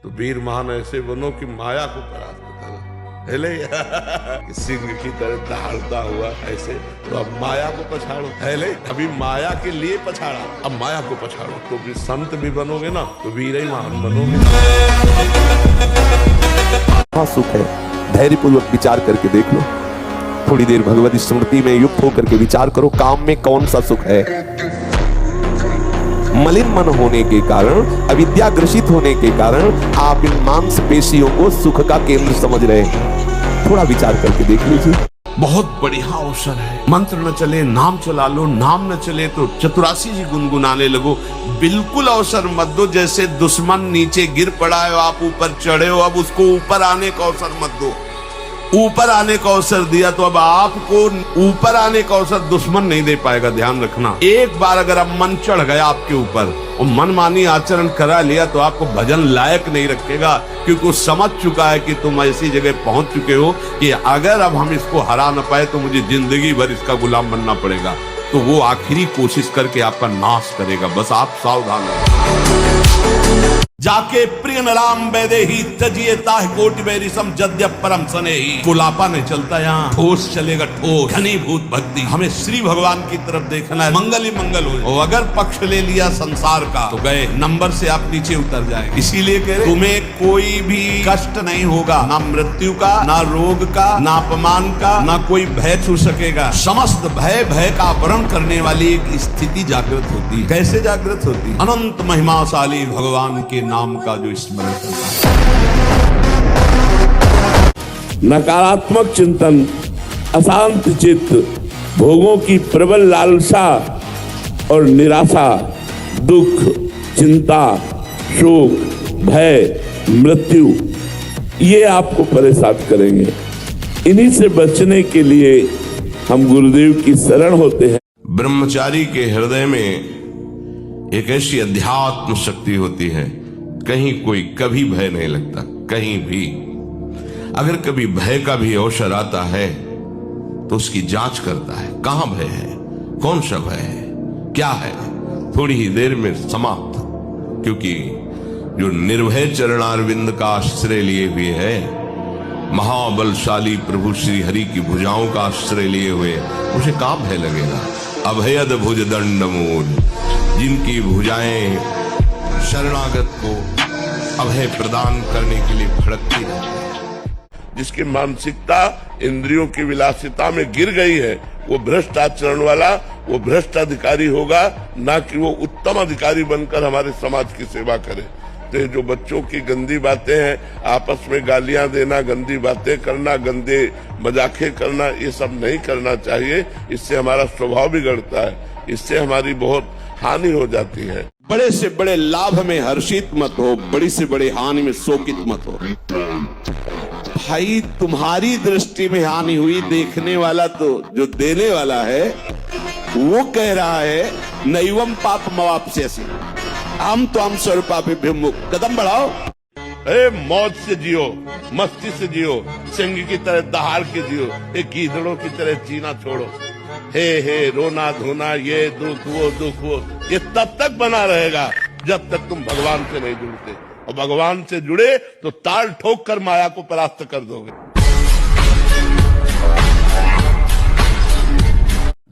तो वीर महान ऐसे बनो कि माया को परास्त करो। हेले सिंह की तरह दहाड़ता हुआ ऐसे, तो अब माया को पछाड़ो। हेले अभी माया के लिए पछाड़ा, अब माया को पछाड़ो तो भी संत भी बनोगे ना, तो वीर ही महान बनोगे। सुख है, धैर्यपूर्वक विचार करके देख लो। थोड़ी देर भगवत स्मृति में युक्त होकर के विचार करो, काम में कौन सा सुख है। मलिन मन होने के कारण, अविद्या ग्रसित होने के कारण आप इन मांसपेशियों को सुख का केंद्र समझ रहे हैं। थोड़ा विचार करके देख लीजिए। बहुत बढ़िया अवसर है। मंत्र न चले नाम चला लो, नाम न चले तो चतुरासी जी गुनगुनाने लगो। बिल्कुल अवसर मत दो जैसे दुश्मन नीचे गिर पड़ा है, आप ऊपर चढ़े हो, अब उसको ऊपर आने का अवसर मत दो। ऊपर आने का अवसर दिया तो अब आपको ऊपर आने का अवसर दुश्मन नहीं दे पाएगा। ध्यान रखना, एक बार अगर अब मन चढ़ गया आपके ऊपर और मनमानी आचरण करा लिया तो आपको भजन लायक नहीं रखेगा, क्योंकि वो समझ चुका है कि तुम ऐसी जगह पहुंच चुके हो कि अगर अब हम इसको हरा न पाए तो मुझे जिंदगी भर इसका गुलाम बनना पड़ेगा। तो वो आखिरी कोशिश करके आपका नाश करेगा। बस आप सावधान रहो। जाके प्रिय राम वैदे ही तजिए ताह कोटि वैरिसम जद्य परम सने ही। कुलापा नहीं चलता यहाँ, ठोस चलेगा ठोस, घनीभूत भक्ति। हमें श्री भगवान की तरफ देखना है, मंगल ही मंगल हो। और अगर पक्ष ले लिया संसार का तो गए, नंबर से आप नीचे उतर जाए। इसीलिए कह रहे तुम्हें कोई भी कष्ट नहीं होगा, ना मृत्यु का, ना रोग का, ना अपमान का, ना कोई भय छू सकेगा। समस्त भय का आवरण करने वाली एक स्थिति जागृत होती है। कैसे जागृत होती है? अनंत महिमाशाली भगवान के नाम का जो स्मरण करता है। नकारात्मक चिंतन, अशांत चित्त, भोगों की प्रबल लालसा और निराशा, दुख, चिंता, शोक, भय, मृत्यु, ये आपको परेशान करेंगे। इन्हीं से बचने के लिए हम गुरुदेव की शरण होते हैं। ब्रह्मचारी के हृदय में एक ऐसी अध्यात्म शक्ति होती है, कहीं कोई कभी भय नहीं लगता। कहीं भी अगर कभी भय का भी अवसर आता है तो उसकी जांच करता है, कहां भय है, कौन सा भय है, क्या है, थोड़ी ही देर में समाप्त। क्योंकि जो निर्भय चरणारविंद का आश्रय लिए हुए है, महाबलशाली प्रभु श्री हरि की भुजाओं का आश्रय लिए हुए, उसे कहां भय लगेगा। अभयद भुज दंड मूल, जिनकी भुजाएं शरणागत को अभय प्रदान करने के लिए भड़कती रहती है। जिसकी मानसिकता इंद्रियों की विलासिता में गिर गई है, वो भ्रष्ट आचरण वाला, वो भ्रष्ट अधिकारी होगा, ना कि वो उत्तम अधिकारी बनकर हमारे समाज की सेवा करे। तो जो बच्चों की गंदी बातें हैं, आपस में गालियां देना, गंदी बातें करना, गंदे मजाके करना, ये सब नहीं करना चाहिए। इससे हमारा स्वभाव बिगड़ता है, इससे हमारी बहुत हानि हो जाती है। बड़े से बड़े लाभ में हर्षित मत हो, बड़ी से बड़ी हानि में शोकित मत हो। भाई तुम्हारी दृष्टि में हानि हुई, देखने वाला तो जो देने वाला है वो कह रहा है नैवम पाप मवाप्स्यसि, हम तो हम स्वरूपाभिमुख। कदम बढ़ाओ, मौज से जियो, मस्ती से जियो, सिंह की तरह दहाड़ के जियो, एक गीदड़ों की तरह जीना छोड़ो। हे रोना धोना, ये दुख वो, ये तब तक बना रहेगा जब तक तुम भगवान से नहीं जुड़ते। और भगवान से जुड़े तो ताल ठोक कर माया को परास्त कर दोगे।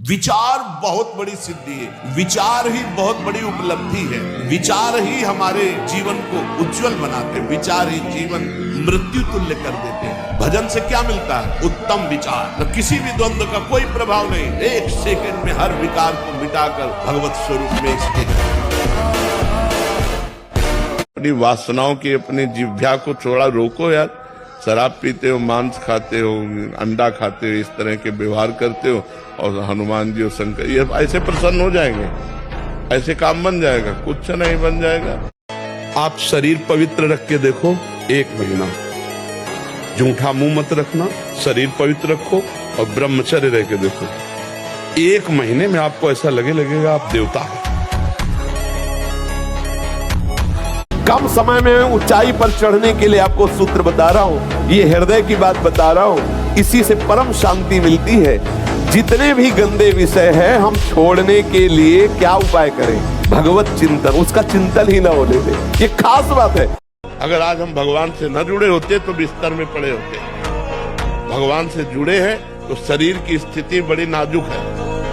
विचार बहुत बड़ी सिद्धि है, विचार ही बहुत बड़ी उपलब्धि है। विचार ही हमारे जीवन को उज्जवल बनाते हैं, विचार ही जीवन मृत्यु तुल्य कर देते हैं। भजन से क्या मिलता है? उत्तम विचार, न किसी भी द्वंद्व का कोई प्रभाव नहीं, एक सेकंड में हर विकार को मिटाकर भगवत स्वरूप में स्थित। अपनी वासनाओं की, अपनी जिह्वा को थोड़ा रोको यार। शराब पीते हो, मांस खाते हो, अंडा खाते हो, इस तरह के व्यवहार करते हो, और हनुमान जी और शंकर ये ऐसे प्रसन्न हो जाएंगे, ऐसे काम बन जाएगा? कुछ नहीं बन जाएगा। आप शरीर पवित्र रख के देखो, 1 महीना जूठा मुंह मत रखना, शरीर पवित्र रखो और ब्रह्मचर्य रह के देखो। 1 महीने में आपको ऐसा लगेगा आप देवता हैं। कम समय में ऊंचाई पर चढ़ने के लिए आपको सूत्र बता रहा हूं, ये हृदय की बात बता रहा हूं। इसी से परम शांति मिलती है। जितने भी गंदे विषय है हम छोड़ने के लिए क्या उपाय करें? भगवत चिंतन, उसका चिंतन ही ना होने दे, ये खास बात है। अगर आज हम भगवान से न जुड़े होते तो बिस्तर में पड़े होते। भगवान से जुड़े हैं तो शरीर की स्थिति बड़ी नाजुक है,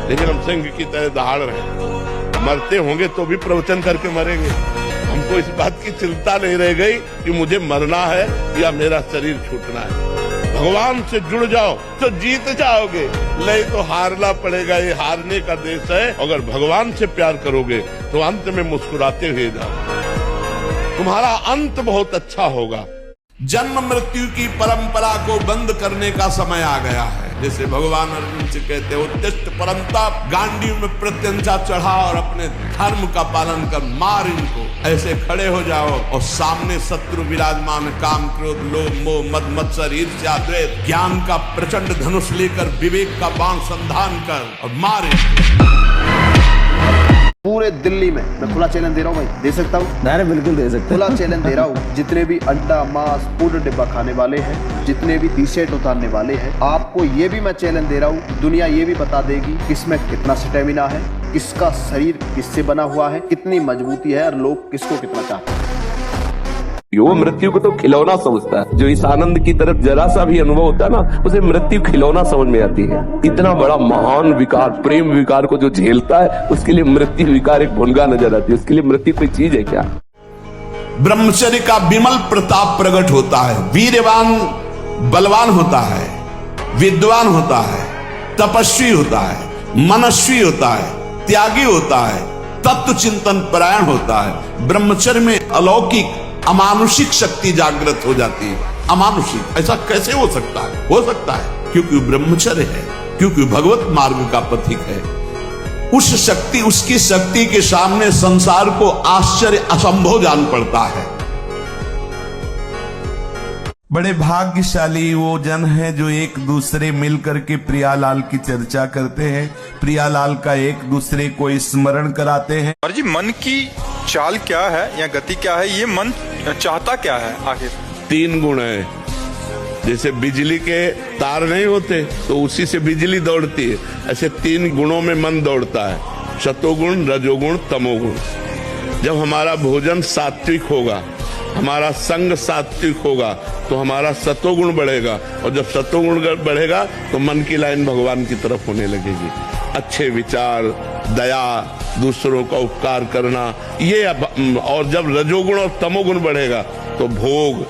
लेकिन हम सिंह की तरह दहाड़ रहे। मरते होंगे तो भी प्रवचन करके मरेंगे। हमको इस बात की चिंता नहीं रह गई कि मुझे मरना है या मेरा शरीर छूटना है। भगवान से जुड़ जाओ तो जीत जाओगे, नहीं तो हारना पड़ेगा। ये हारने का देश है। अगर भगवान से प्यार करोगे तो अंत में मुस्कुराते हुए जाओ, तुम्हारा अंत बहुत अच्छा होगा। जन्म मृत्यु की परंपरा को बंद करने का समय आ गया है। जैसे भगवान अर्जुन से कहते हो उत्तिष्ठ परंतप, गांडीव में प्रत्यंचा चढ़ा और अपने धर्म का पालन कर, मार इनको। ऐसे खड़े हो जाओ और सामने शत्रु विराजमान, काम क्रोध लोभ मोह मद मत्सर ईर्ष्या द्वेष, ज्ञान का प्रचंड धनुष लेकर विवेक का बाण संधान कर और मार इनको। पूरे दिल्ली में मैं खुला चैलेंज दे रहा हूँ भाई, दे सकता हूँ? नहीं, बिल्कुल दे सकते। खुला चैलेंज दे रहा हूँ, जितने भी अंडा मांस पूर्ण डिब्बा खाने वाले हैं, जितने भी टी शर्ट उतारने वाले हैं, आपको ये भी मैं चैलेंज दे रहा हूँ, दुनिया ये भी बता देगी किसमें कितना स्टेमिना है, किसका शरीर किससे बना हुआ है, कितनी मजबूती है और लोग किसको कितना चाहते हैं। वो मृत्यु को तो खिलौना समझता है। जो इस आनंद की तरफ जरा सा भी अनुभव होता है ना, उसे मृत्यु खिलौना समझ में आती है। इतना बड़ा महान विकार, प्रेम विकार को जो झेलता है, उसके लिए मृत्यु विकार एक भुनगा नजर आती है। उसके लिए मृत्यु कोई चीज है क्या? ब्रह्मचर्य का विमल प्रताप प्रकट होता है। वीरवान बलवान होता है, विद्वान होता है, तपस्वी होता है, मनस्वी होता है, त्यागी होता है, तत्व चिंतन परायण होता है। ब्रह्मचर्य में अलौकिक अमानुषिक शक्ति जागृत हो जाती है। अमानुषिक ऐसा कैसे हो सकता है? हो सकता है क्योंकि ब्रह्मचर्य है, क्योंकि भगवत मार्ग का पथिक है। उस शक्ति, उसकी शक्ति के सामने संसार को आश्चर्य असंभव जान पड़ता है। बड़े भाग्यशाली वो जन हैं जो एक दूसरे मिलकर के प्रियालाल की चर्चा करते हैं, प्रियालाल का एक दूसरे को स्मरण कराते हैं। और जी मन की चाल क्या है या गति क्या है, ये मन चाहता क्या है आखिर? 3 गुण है। जैसे बिजली के तार नहीं होते तो उसी से बिजली दौड़ती है, ऐसे 3 गुणों में मन दौड़ता है, सतोगुण, रजोगुण, तमोगुण। जब हमारा भोजन सात्विक होगा, हमारा संग सात्विक होगा, तो हमारा सतोगुण बढ़ेगा, और जब सतोगुण बढ़ेगा तो मन की लाइन भगवान की तरफ होने लगेगी। अच्छे विचार, दया, दूसरों का उपकार करना, ये और जब रजोगुण और तमोगुण बढ़ेगा तो भोग,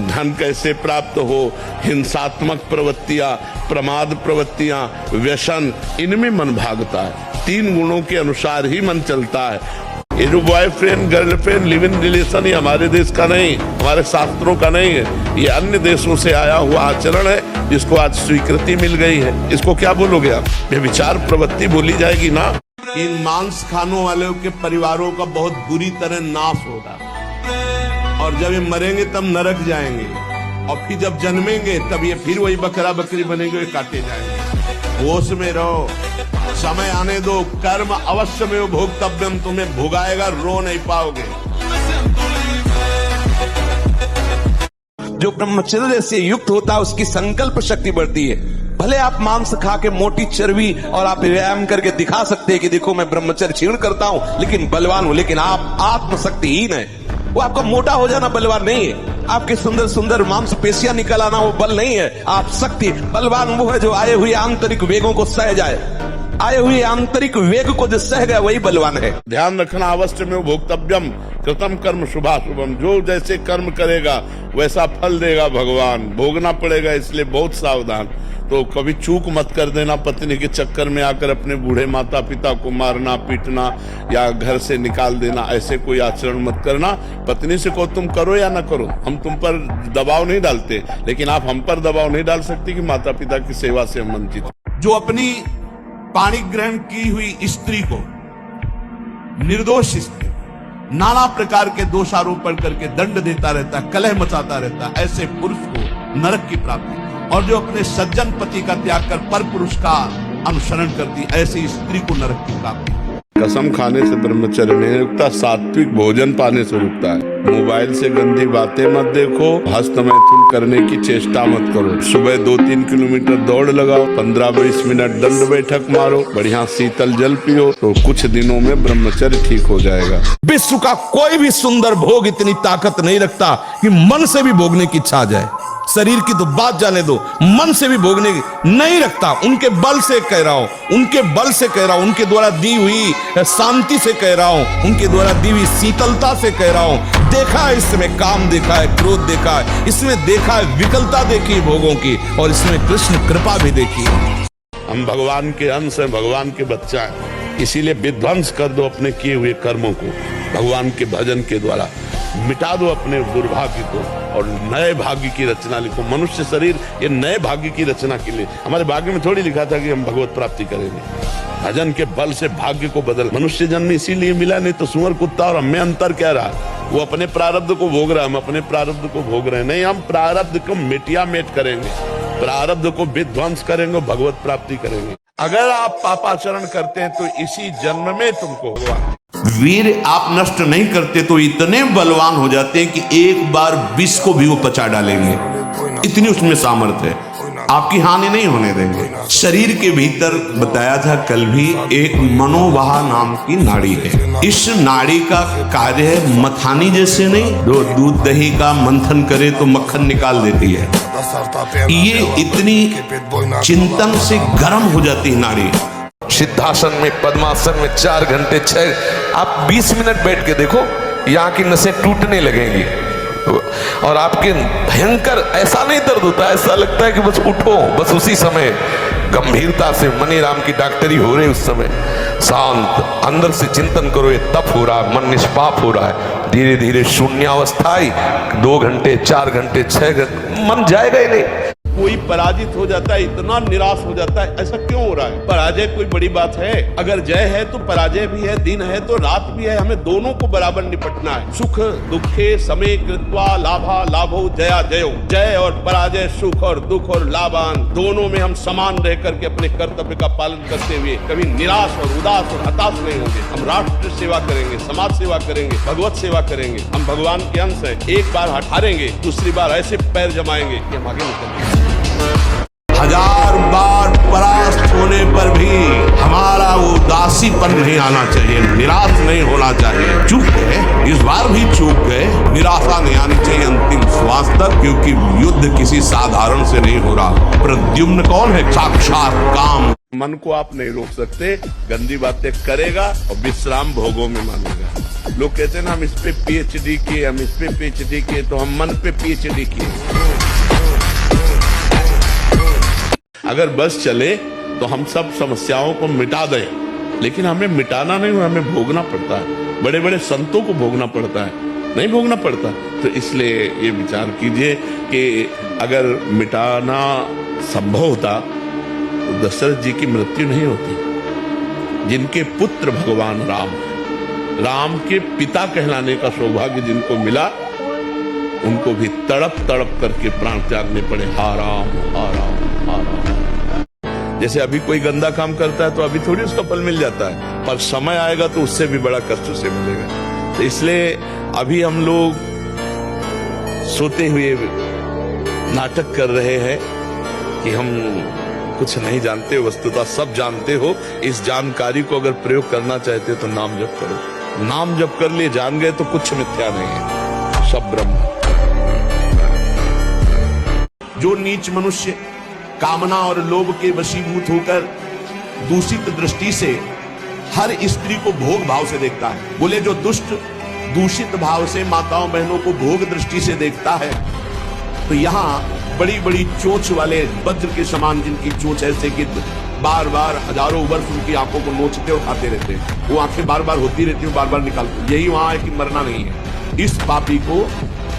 धन कैसे प्राप्त हो, हिंसात्मक प्रवृत्तियां, प्रमाद प्रवृत्तियां, व्यसन, इनमें मन भागता है। 3 गुणों के अनुसार ही मन चलता है। ये जो boyfriend girlfriend live in relation, ये हमारे देश का नहीं, हमारे शास्त्रों का नहीं है। ये अन्य देशों से आया हुआ आचरण है, जिसको आज स्वीकृति मिल गई है। इसको क्या बोलोगे आप? ये विचार प्रवृत्ति बोली जाएगी ना। इन मांस खानों वालों के परिवारों का बहुत बुरी तरह नाश होगा, और जब ये मरेंगे तब नरक जाएंगे, और फिर जब जन्मेंगे तब ये फिर वही बकरा बकरी बनेंगे, ये काटे जाएंगे। होश में रहो, समय आने दो। कर्म अवश्य में भोक्तव्यम, तुम्हें भुगाएगा, रो नहीं पाओगे। जो ब्रह्मचर्य से युक्त होता है उसकी संकल्प शक्ति बढ़ती है। भले आप मांस खा के मोटी चर्बी और आप व्यायाम करके दिखा सकते हैं कि देखो मैं ब्रह्मचर्य क्षीण करता हूं लेकिन बलवान हूं, लेकिन आप आत्मशक्तिहीन है। वो आपका मोटा हो जाना बलवान नहीं है, आपके सुंदर सुंदर मांसपेशियां निकल आना वो बल नहीं है। आप शक्ति, बलवान वो है जो आए हुए आंतरिक वेगों को सह जाए, आए हुए आंतरिक वेग को जो सह गया वही बलवान है। ध्यान रखना, अवश्य में भोक्तव्यम कृतम कर्म शुभाशुभम। जो जैसे कर्म करेगा वैसा फल देगा भगवान, भोगना पड़ेगा, इसलिए बहुत सावधान। तो कभी चूक मत कर देना, पत्नी के चक्कर में आकर अपने बूढ़े माता पिता को मारना पीटना या घर से निकाल देना, ऐसे कोई आचरण मत करना। पत्नी से को तुम करो या ना करो, हम तुम पर दबाव नहीं डालते, लेकिन आप हम पर दबाव नहीं डाल सकते कि माता पिता की सेवा से हम वंचित। जो अपनी पाणी ग्रहण की हुई स्त्री को, निर्दोष स्त्री, नाना प्रकार के दोषारोपण करके दंड देता रहता है, कलह मचाता रहता है, ऐसे पुरुष को नरक की प्राप्ति। और जो अपने सज्जन पति का त्याग कर पर पुरुष का अनुसरण करती, ऐसी स्त्री को नरक की प्राप्ति। कसम खाने से ब्रह्मचर्य नहीं रुकता, सात्विक भोजन पाने से रुकता है। मोबाइल से गंदी बातें मत देखो, हस्त मैथुन करने की चेष्टा मत करो। सुबह 2-3 किलोमीटर दौड़ लगाओ, 15-20 मिनट दंड बैठक मारो, बढ़िया शीतल जल पियो, तो कुछ दिनों में ब्रह्मचर्य ठीक हो जाएगा। विश्व का कोई भी सुंदर भोग इतनी ताकत नहीं रखता कि मन से भी भोगने की इच्छा आ जाए। शरीर की तो बात जाने दो, मन से भी भोगने की नहीं रखता। उनके बल से कह रहा हूं, उनके बल से कह रहा हूं, उनके द्वारा दी हुई शांति से कह रहा हूं, उनके द्वारा दी हुई शीतलता से कह रहा हूं। देखा है इसमें काम, देखा है क्रोध, देखा है इसमें, देखा है विकलता देखी भोगों की, और इसमें कृष्ण कृपा भी देखी। हम भगवान के अंश हैं, भगवान के बच्चा हैं, इसीलिए विध्वंस कर दो अपने किए हुए कर्मों को भगवान के भजन के द्वारा। मिटा दो अपने दुर्भाग्य को और नए भाग्य की रचना लिखो। मनुष्य शरीर ये नए भाग्य की रचना के लिए, हमारे भाग्य में थोड़ी लिखा था कि हम भगवत प्राप्ति करेंगे। भजन के बल से भाग्य को बदल। मनुष्य जन्म इसीलिए मिला, नहीं तो सुअर कुत्ता और हमें अंतर क्या रहा। वो अपने प्रारब्ध को भोग रहा है, हम अपने प्रारब्ध को भोग रहे हैं। नहीं, हम प्रारब्ध को मिटिया मेट करेंगे, प्रारब्ध को विध्वंस करेंगे, भगवत प्राप्ति करेंगे। अगर आप पापाचरण करते हैं तो इसी जन्म में तुमको भगवान वीर आप नष्ट नहीं करते तो इतने बलवान हो जाते हैं कि एक बार विष को भी वो पचा डालेंगे। इतनी उसमें सामर्थ्य है, आपकी हानि नहीं होने देंगे। शरीर के भीतर बताया था कल भी, एक मनोवाह नाम की नाड़ी है। इस नाड़ी का कार्य है मथानी जैसे नहीं, जो दूध दही का मंथन करे तो मक्खन निकाल देती है, ये इतनी चिंतन से गर्म हो जाती है नाड़ी। सिद्धासन में, पद्मासन में 4 घंटे 6, आप 20 मिनट बैठ के देखो, यहाँ की नसें टूटने लगेंगी और आपके भयंकर ऐसा नहीं दर्द होता, ऐसा लगता है कि बस उठो। बस उसी समय गंभीरता से मनीराम की डॉक्टरी हो रही, उस समय शांत अंदर से चिंतन करो, ये तप हो रहा है, मन निष्पाप हो रहा है। धीरे धीरे शून्यावस्था आई, 2 घंटे 4 घंटे 6 घंटे, मन जाएगा ही नहीं। कोई पराजित हो जाता है, इतना निराश हो जाता है, ऐसा क्यों हो रहा है? पराजय कोई बड़ी बात है? अगर जय है तो पराजय भी है, दिन है तो रात भी है, हमें दोनों को बराबर निपटना है। सुख दुखे समे कृत्वा लाभा लाभो जया जयो। जय और पराजय, सुख और दुख और लाभान, दोनों में हम समान रह करके अपने कर्तव्य का पालन करते हुए कभी निराश और उदास और हताश नहीं होंगे। हम राष्ट्र सेवा करेंगे, समाज सेवा करेंगे, भगवत सेवा करेंगे। हम भगवान के अंश हैं। एक बार हारेंगे, दूसरी बार ऐसे पैर जमाएंगे कि हम आगे निकलेंगे। 1000 बार परास्त होने पर भी हमारा वो उदासीपन नहीं आना चाहिए, निराश नहीं होना चाहिए। चूक गए, इस बार भी चूक गए, निराशा नहीं आनी चाहिए अंतिम श्वास तक, क्योंकि युद्ध किसी साधारण से नहीं हो रहा। प्रद्युम्न कौन है? साक्षात काम। मन को आप नहीं रोक सकते, गंदी बातें करेगा और विश्राम भोगों में मानेगा। लोग कहते हैं ना, हम इस पे पीएचडी किए, हम इस पे पीएचडी किए, तो हम मन पे पीएचडी किए। अगर बस चले तो हम सब समस्याओं को मिटा दें, लेकिन हमें मिटाना नहीं, हमें भोगना पड़ता है। बड़े बड़े संतों को भोगना पड़ता है, नहीं भोगना पड़ता। तो इसलिए ये विचार कीजिए कि अगर मिटाना संभव होता तो दशरथ जी की मृत्यु नहीं होती। जिनके पुत्र भगवान राम है, राम के पिता कहलाने का सौभाग्य जिनको मिला, उनको भी तड़प तड़प करके प्राण त्यागने पड़े। हा राम हा राम हा राम। जैसे अभी कोई गंदा काम करता है तो अभी थोड़ी उसका फल मिल जाता है, पर समय आएगा तो उससे भी बड़ा कष्ट उसे मिलेगा। तो इसलिए अभी हम लोग सोते हुए नाटक कर रहे हैं कि हम कुछ नहीं जानते, वस्तुतः सब जानते हो। इस जानकारी को अगर प्रयोग करना चाहते हो तो नाम जप करो। नाम जप कर लिए, जान गए तो कुछ मिथ्या नहीं है, सब ब्रह्म। जो नीच मनुष्य कामना और लोभ के वशीभूत होकर दूषित दृष्टि से हर स्त्री को भोग भाव से देखता है, बोले जो दुष्ट दूषित भाव से माताओं बहनों को भोग दृष्टि से देखता है, तो यहाँ बड़ी बड़ी चोंच वाले वज्र के समान, जिनकी चोंच ऐसे कि बार बार हजारों वर्ष उनकी आंखों को नोचते और खाते रहते हैं, वो आंखें बार बार होती रहती हैं, बार बार निकालते, यही वहां है कि मरना नहीं है। इस पापी को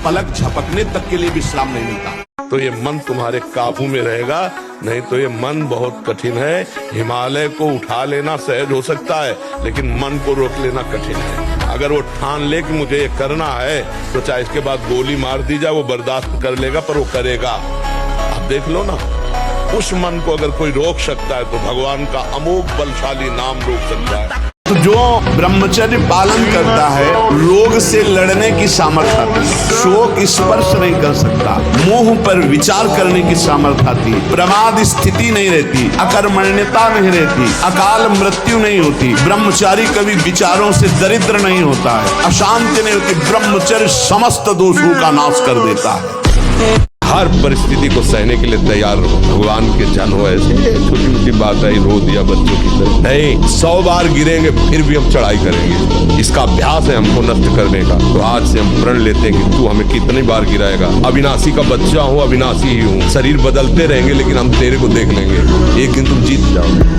पलक झपकने तक के लिए विश्राम नहीं मिलता। तो ये मन तुम्हारे काबू में रहेगा, नहीं तो ये मन बहुत कठिन है। हिमालय को उठा लेना सहज हो सकता है, लेकिन मन को रोक लेना कठिन है। अगर वो ठान ले कि मुझे ये करना है, तो चाहे इसके बाद गोली मार दी जाए, वो बर्दाश्त कर लेगा, पर वो करेगा। आप देख लो ना, उस मन को अगर कोई रोक सकता है तो भगवान का अमोघ बलशाली नाम रोक सकता है। तो जो ब्रह्मचर्य पालन करता है रोग से लड़ने की सामर्थ्य आती है, शोक स्पर्श नहीं कर सकता, मोह पर विचार करने की सामर्थ्य आती है, प्रमाद स्थिति नहीं रहती, अकर्मण्यता नहीं रहती, अकाल मृत्यु नहीं होती, ब्रह्मचारी कभी विचारों से दरिद्र नहीं होता है, अशांति नहीं होती, ब्रह्मचर्य समस्त दोषों का नाश कर देता है। हर परिस्थिति को सहने के लिए तैयार रहो। भगवान के जन हो, ऐसे छोटी मोटी बात आई रो दिया बच्चों की तरह नहीं, 100 बार गिरेंगे फिर भी हम चढ़ाई करेंगे। इसका अभ्यास है हमको नष्ट करने का। तो आज से हम प्रण लेते हैं कि तू हमें कितनी बार गिराएगा। अविनाशी का बच्चा हूँ, अविनाशी ही हूँ, शरीर बदलते रहेंगे लेकिन हम तेरे को देख लेंगे, एक दिन तुम जीत जाओगे।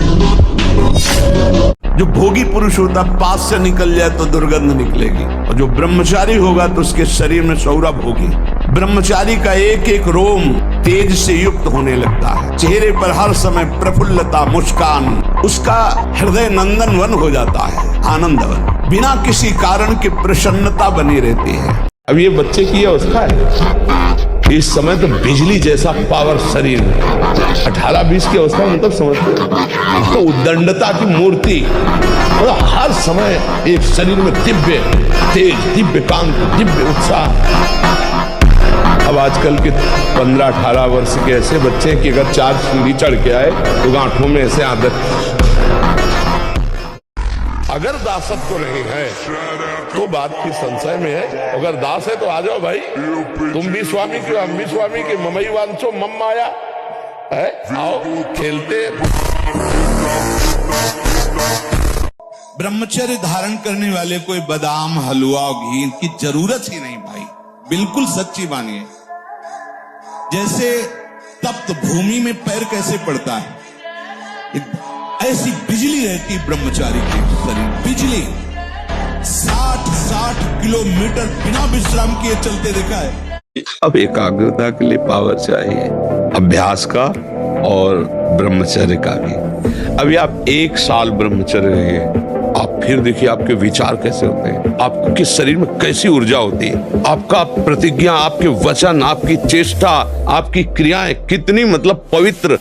जो भोगी पुरुष होता पास से निकल जाए तो दुर्गंध निकलेगी, और जो ब्रह्मचारी होगा तो उसके शरीर में सौरभ होगी। ब्रह्मचारी का एक एक रोम तेज से युक्त होने लगता है, चेहरे पर हर समय प्रफुल्लता मुस्कान, उसका हृदय नंदनवन हो जाता है, आनंदवन, बिना किसी कारण की प्रसन्नता बनी रहती है। अब ये बच्चे की अवस्था है, इस समय तो बिजली जैसा पावर शरीर, 18-20 की अवस्था मतलब समझते हो, तो उद्दंडता की मूर्ति, मतलब हर समय एक शरीर में दिव्य तेज, दिव्य कांति, दिव्य उत्साह। अब आजकल के 15-18 वर्ष के ऐसे बच्चे कि अगर 4 सीढ़ी चढ़ के आए तो गांठों में ऐसे आदत। अगर दासत्व नहीं है तो बात की संशय में है, अगर दास है तो आ जाओ भाई, तुम भी स्वामी क्यों, हम भी स्वामी के, ममई वांचो मम माया है, आओ खेलते। ब्रह्मचर्य धारण करने वाले कोई बादाम हलवा और घी की जरूरत ही नहीं भाई, बिल्कुल सच्ची मानिए। जैसे तप्त भूमि में पैर कैसे पड़ता है, ऐसी बिजली रहती ब्रह्मचारी के शरीर, बिजली 60 किलोमीटर बिना विश्राम किए चलते देखा है। अब एकाग्रता के लिए पावर चाहिए, अभ्यास का और ब्रह्मचर्य का भी। अभी आप 1 साल ब्रह्मचर्य रहिए, आप फिर देखिए आपके विचार कैसे होते हैं, आपके शरीर में कैसी ऊर्जा होती है, आपका प्रतिज्ञा, आपके वचन, आपकी चेष्टा, आपकी क्रियाएं कितनी मतलब पवित्र